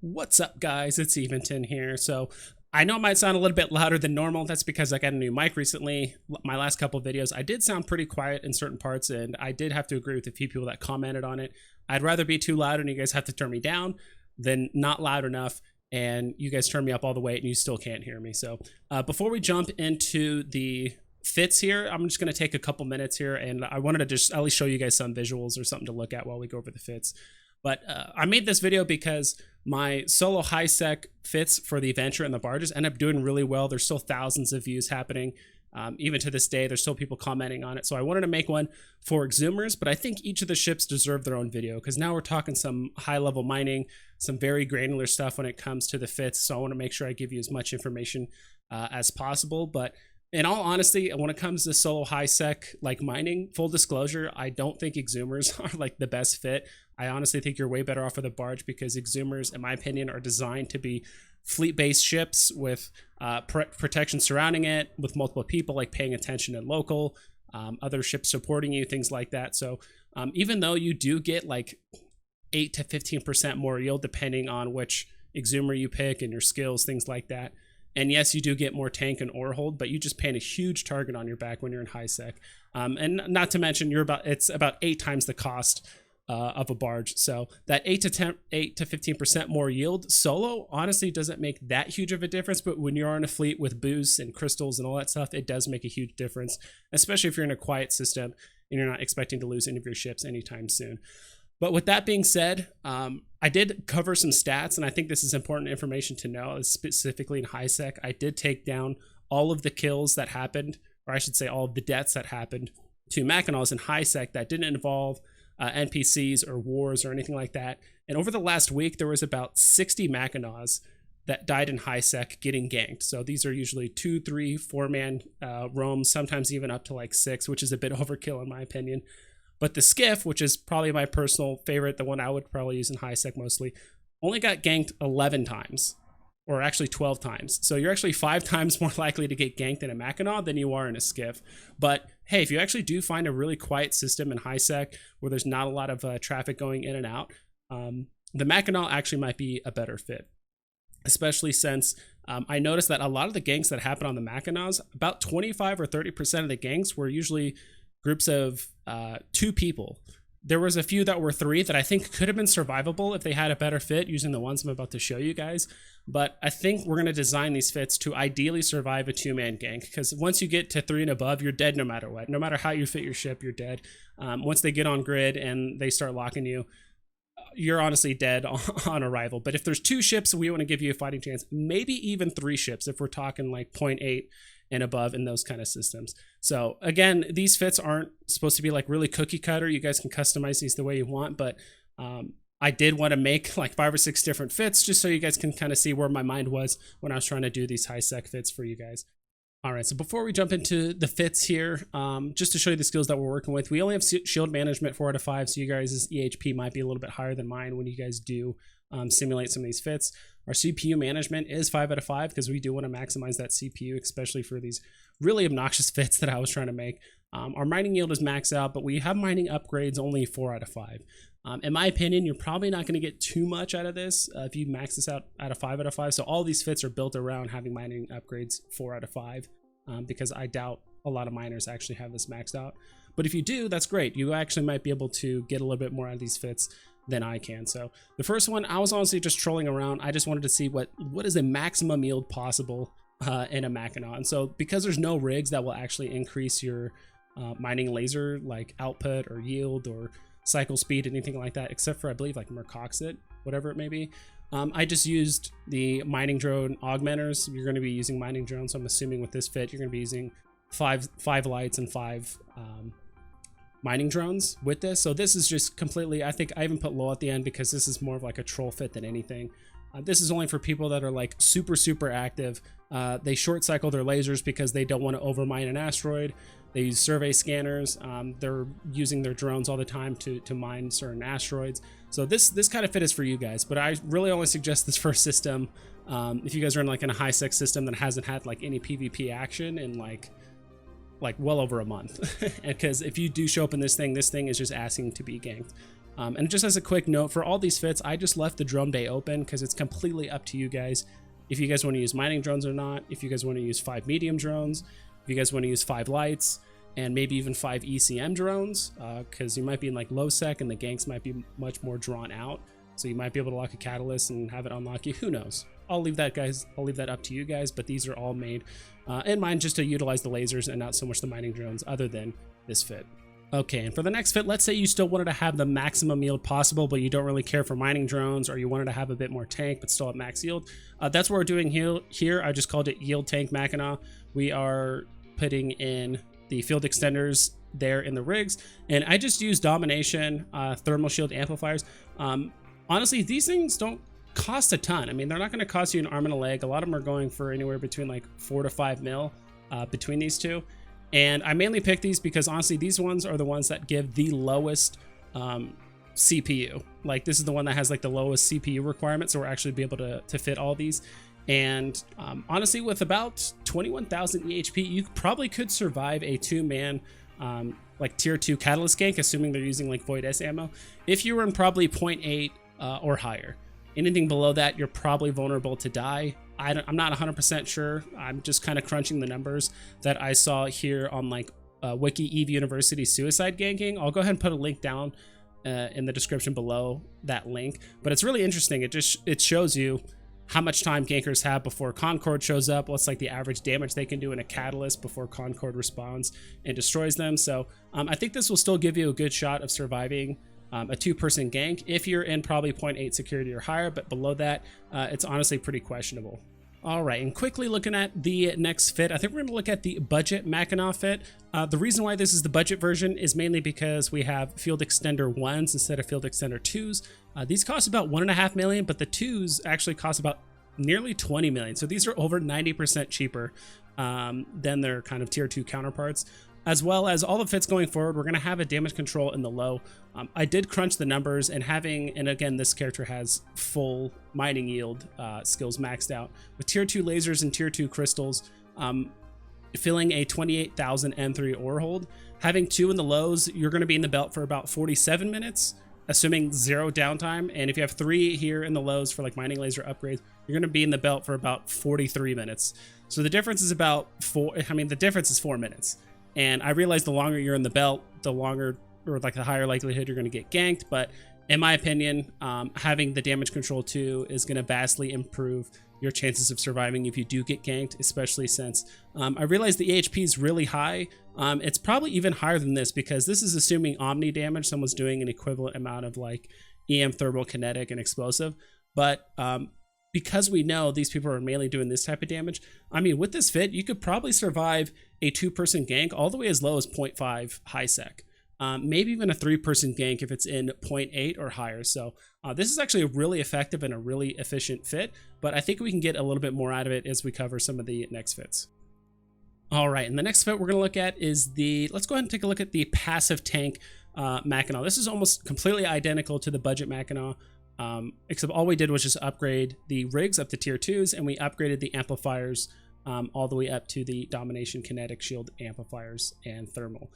What's up, guys? It's Eventon here. So I know it might sound a little bit louder than normal. That's because I got a new mic recently. My last couple of videos, I did sound pretty quiet in certain parts, and I did have to agree with a few people that commented on it. I'd rather be too loud and you guys have to turn me down than not loud enough and you guys turn me up all the way and you still can't hear me. So before we jump into the fits here, I'm just going to take a couple minutes here, and I wanted to just at least show you guys some visuals or something to look at while we go over the fits. But I made this video because my solo high sec fits for the Adventure and the barges end up doing really well. There's still thousands of views happening. Even to this day, there's still people commenting on it. So I wanted to make one for Exhumers, but I think each of the ships deserve their own video because now we're talking some high level mining, some very granular stuff when it comes to the fits. So I want to make sure I give you as much information as possible. But in all honesty, when it comes to solo high sec like mining, full disclosure, I don't think Exhumers are like the best fit. I honestly think you're way better off with a barge because Exhumers, in my opinion, are designed to be fleet-based ships with protection surrounding it, with multiple people like paying attention and local, other ships supporting you, things like that. So even though you do get like 8 to 15% more yield depending on which Exhumer you pick and your skills, things like that. And yes, you do get more tank and ore hold, but you just paint a huge target on your back when you're in high sec. And not to mention, it's about 8 times the cost of a barge. So that 8 to 15% more yield solo honestly doesn't make that huge of a difference. But when you're on a fleet with boosts and crystals and all that stuff, it does make a huge difference, especially if you're in a quiet system and you're not expecting to lose any of your ships anytime soon. But with that being said, I did cover some stats, and I think this is important information to know, specifically in high sec. I did take down all of the kills that happened, or I should say all of the deaths that happened to Mackinaws in high sec that didn't involve NPCs or wars or anything like that. And over the last week, there was about 60 Mackinaws that died in high sec getting ganked. So these are usually 2, 3, 4-man roams, sometimes even up to like 6, which is a bit overkill in my opinion. But the skiff, which is probably my personal favorite, the one I would probably use in high sec mostly, only got ganked 11 times, or actually 12 times. So you're actually 5 times more likely to get ganked in a Mackinaw than you are in a skiff. But hey, if you actually do find a really quiet system in high sec where there's not a lot of traffic going in and out, the Mackinaw actually might be a better fit. Especially since I noticed that a lot of the ganks that happen on the Mackinaws, about 25 or 30% of the ganks were usually groups of 2 people. There was a few that were 3 that I think could have been survivable if they had a better fit using the ones I'm about to show you guys. But I think we're going to design these fits to ideally survive a 2-man gank, because once you get to 3 and above, you're dead no matter what. No matter how you fit your ship, you're dead. Once they get on grid and they start locking you, you're honestly dead on arrival. But if there's 2 ships, we want to give you a fighting chance. Maybe even 3 ships if we're talking like 0.8 and above in those kind of systems. So again, these fits aren't supposed to be like really cookie cutter. You guys can customize these the way you want, but I did want to make like 5 or 6 different fits just so you guys can kind of see where my mind was when I was trying to do these high sec fits for you guys. All right, so before we jump into the fits here, just to show you the skills that we're working with, we only have shield management 4 out of 5, so you guys' EHP might be a little bit higher than mine when you guys do simulate some of these fits. Our CPU management is 5 out of 5 because we do want to maximize that CPU, especially for these really obnoxious fits that I was trying to make. Our mining yield is maxed out, but we have mining upgrades only 4 out of 5. In my opinion, you're probably not going to get too much out of this if you max this out at a 5 out of 5. So all these fits are built around having mining upgrades 4 out of 5 because I doubt a lot of miners actually have this maxed out. But if you do, that's great. You actually might be able to get a little bit more out of these fits than I can. So the first one, I was honestly just trolling around. I just wanted to see what is the maximum yield possible in a Mackinaw. And so because there's no rigs that will actually increase your mining laser like output or yield or cycle speed, anything like that, except for I believe like Mercoxit, whatever it may be. I just used the mining drone augmenters. You're going to be using mining drones, so I'm assuming with this fit you're going to be using five lights and 5 mining drones with this. So this is just completely, I think I even put low at the end because this is more of like a troll fit than anything. This is only for people that are like super active. They short cycle their lasers because they don't want to overmine an asteroid. They use survey scanners. They're using their drones all the time to mine certain asteroids. So this kind of fit is for you guys, but I really only suggest this for a system if you guys are in like in a high sec system that hasn't had like any PvP action in like well over a month. Because if you do show up in this thing is just asking to be ganked. And just as a quick note, for all these fits, I just left the drone bay open because it's completely up to you guys. If you guys want to use mining drones or not, if you guys want to use 5 medium drones, if you guys want to use 5 lights, and maybe even 5 ECM drones, because you might be in like low sec and the ganks might be much more drawn out. So you might be able to lock a catalyst and have it unlock you. Who knows? I'll leave that up to you guys, but these are all made in mind just to utilize the lasers and not so much the mining drones other than this fit. Okay, and for the next fit, let's say you still wanted to have the maximum yield possible, but you don't really care for mining drones, or you wanted to have a bit more tank, but still at max yield. That's what we're doing here. I just called it Yield Tank Mackinaw. We are putting in the field extenders there in the rigs, and I just use Domination, Thermal Shield Amplifiers. Honestly, these things don't cost a ton. I mean, they're not going to cost you an arm and a leg. A lot of them are going for anywhere between like 4 to 5 mil between these two. And I mainly pick these because honestly, these ones are the ones that give the lowest CPU. Like this is the one that has like the lowest CPU requirement, so we're actually be able to fit all these. And honestly, with about 21,000 EHP, you probably could survive a 2-man like tier 2 catalyst gank, assuming they're using like Void S ammo, if you were in probably 0.8 or higher. Anything below that, you're probably vulnerable to die. I'm not 100% sure. I'm just kind of crunching the numbers that I saw here on like Wiki Eve University suicide ganking. I'll go ahead and put a link down in the description below that link. But it's really interesting. It shows you how much time gankers have before Concord shows up, what's like the average damage they can do in a catalyst before Concord responds and destroys them. So I think this will still give you a good shot of surviving a 2-person gank if you're in probably 0.8 security or higher, but below that, it's honestly pretty questionable. All right, and quickly looking at the next fit, I think we're going to look at the budget Mackinaw fit. The reason why this is the budget version is mainly because we have field extender 1s instead of field extender 2s. These cost about 1.5 million, but the 2s actually cost about nearly 20 million. So these are over 90% cheaper than their kind of tier 2 counterparts. As well as all the fits going forward, we're going to have a damage control in the low. I did crunch the numbers, and again, this character has full mining yield skills maxed out. With tier 2 lasers and tier 2 crystals, filling a 28,000 M3 ore hold, having 2 in the lows, you're going to be in the belt for about 47 minutes, assuming 0 downtime. And if you have 3 here in the lows for like mining laser upgrades, you're going to be in the belt for about 43 minutes. So the difference is about 4 minutes. And I realize the longer you're in the belt, the longer or like the higher likelihood you're going to get ganked. But in my opinion, having the damage control 2 is going to vastly improve your chances of surviving if you do get ganked, especially since I realize the AHP is really high. It's probably even higher than this because this is assuming omni damage. Someone's doing an equivalent amount of like EM, thermal, kinetic, and explosive. But because we know these people are mainly doing this type of damage, I mean, with this fit, you could probably survive a 2-person gank all the way as low as 0.5 high sec. Maybe even a 3-person gank if it's in 0.8 or higher. So this is actually a really effective and a really efficient fit, but I think we can get a little bit more out of it as we cover some of the next fits. All right, and the next fit we're going to look at is let's go ahead and take a look at the passive tank Mackinaw. This is almost completely identical to the budget Mackinaw. Except all we did was just upgrade the rigs up to tier 2s, and we upgraded the amplifiers all the way up to the domination, kinetic, shield amplifiers, and thermal.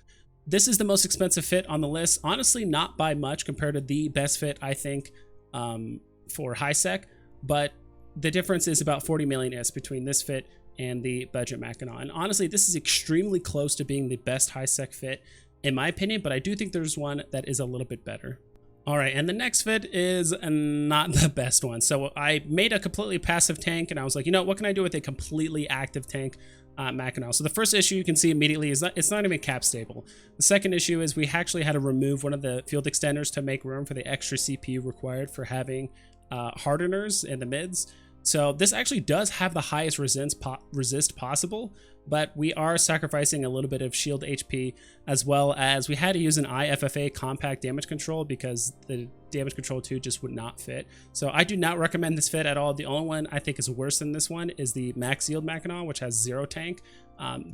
This is the most expensive fit on the list. Honestly, not by much compared to the best fit, I think, for high sec, but the difference is about 40 million is between this fit and the budget Mackinaw. And honestly, this is extremely close to being the best high sec fit in my opinion, but I do think there's one that is a little bit better. All right, and the next fit is not the best one. So I made a completely passive tank, and I was like, you know, what can I do with a completely active tank Mackinaw? So the first issue you can see immediately is it's not even cap stable. The second issue is we actually had to remove one of the field extenders to make room for the extra CPU required for having hardeners in the mids. So this actually does have the highest resist possible, but we are sacrificing a little bit of shield HP, as well as we had to use an IFFA compact damage control because the damage control 2 just would not fit. So I do not recommend this fit at all. The only one I think is worse than this one is the max yield Mackinaw, which has 0 tank.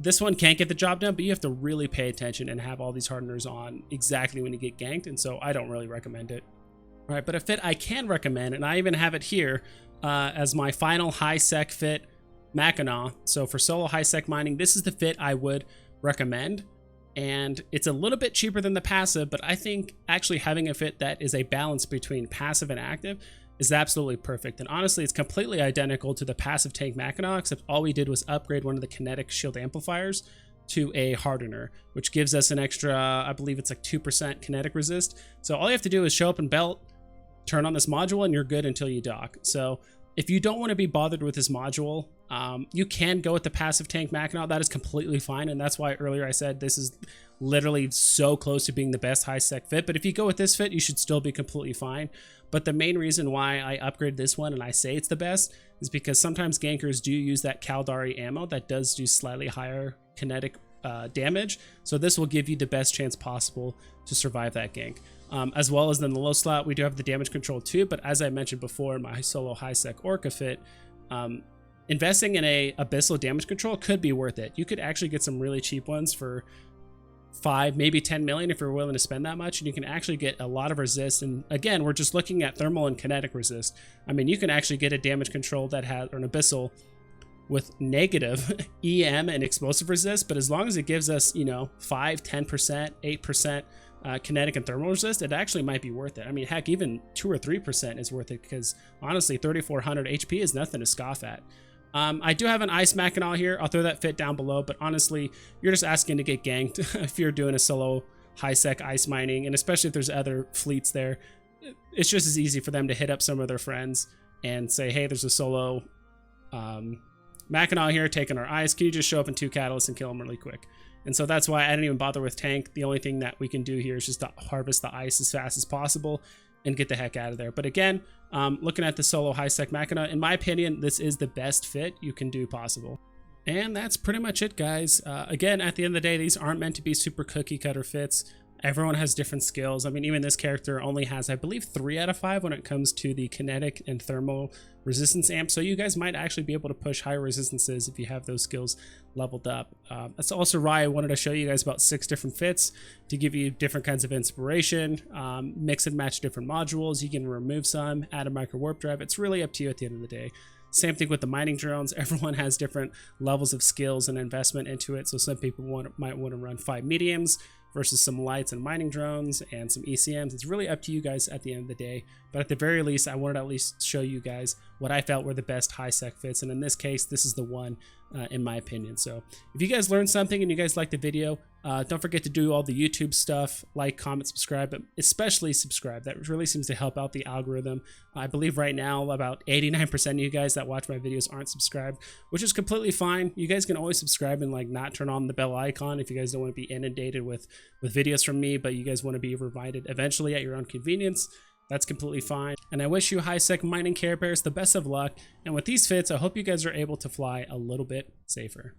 This one can't get the job done, but you have to really pay attention and have all these hardeners on exactly when you get ganked, and so I don't really recommend it. All right, but a fit I can recommend, and I even have it here as my final high sec fit Mackinaw. So for solo high sec mining, this is the fit I would recommend. and it's a little bit cheaper than the passive, but I think actually having a fit that is a balance between passive and active is absolutely perfect. And honestly, it's completely identical to the passive tank Mackinaw, except all we did was upgrade one of the kinetic shield amplifiers to a hardener, which gives us an extra, I believe it's like 2% kinetic resist. So all you have to do is show up in belt, turn on this module, and you're good until you dock. So if you don't want to be bothered with this module, you can go with the passive tank Mackinaw. That is completely fine, and that's why earlier I said this is literally so close to being the best high sec fit. But if you go with this fit, you should still be completely fine. But the main reason why I upgrade this one and I say it's the best is because sometimes gankers do use that Caldari ammo that does do slightly higher kinetic damage. So this will give you the best chance possible to survive that gank. As well as in the low slot, we do have the damage control too, but as I mentioned before in my solo high sec Orca fit, investing in a abyssal damage control could be worth it. You could actually get some really cheap ones for 5, maybe 10 million if you're willing to spend that much, and you can actually get a lot of resist. And again, we're just looking at thermal and kinetic resist. I mean, you can actually get a damage control that has, or an abyssal with negative EM and explosive resist, but as long as it gives us, you know, 5, 10%, 8% kinetic and thermal resist, it actually might be worth it. I mean, heck, even 2 or 3% is worth it, because honestly 3400 HP is nothing to scoff at. I do have an ice Mackinaw here. I'll throw that fit down below, but honestly, you're just asking to get ganked if you're doing a solo high sec ice mining, and especially if there's other fleets there. It's just as easy for them to hit up some of their friends and say, hey, there's a solo Mackinaw here taking our ice. Can you just show up in 2 catalysts and kill them really quick? And so that's why I didn't even bother with tank. The only thing that we can do here is just to harvest the ice as fast as possible and get the heck out of there. But again, looking at the solo high sec Mackinaw, in my opinion, this is the best fit you can do possible. And that's pretty much it, guys. Again, at the end of the day, these aren't meant to be super cookie cutter fits. Everyone has different skills. I mean, even this character only has, I believe, 3 out of 5 when it comes to the kinetic and thermal resistance amp. So you guys might actually be able to push higher resistances if you have those skills leveled up. That's also why I wanted to show you guys about 6 different fits to give you different kinds of inspiration, mix and match different modules. You can remove some, add a micro warp drive. It's really up to you at the end of the day. Same thing with the mining drones. Everyone has different levels of skills and investment into it. So some people might want to run 5 mediums versus some lights and mining drones and some ECMs. It's really up to you guys at the end of the day. But at the very least, I wanted to at least show you guys what I felt were the best high sec fits. And in this case, this is the one in my opinion. So if you guys learned something and you guys liked the video, don't forget to do all the YouTube stuff, like, comment, subscribe, but especially subscribe. That really seems to help out the algorithm. I believe right now about 89% of you guys that watch my videos aren't subscribed, which is completely fine. You guys can always subscribe and like not turn on the bell icon if you guys don't want to be inundated with videos from me, but you guys want to be reminded eventually at your own convenience. That's completely fine. And I wish you high sec mining Care Bears the best of luck. And with these fits, I hope you guys are able to fly a little bit safer.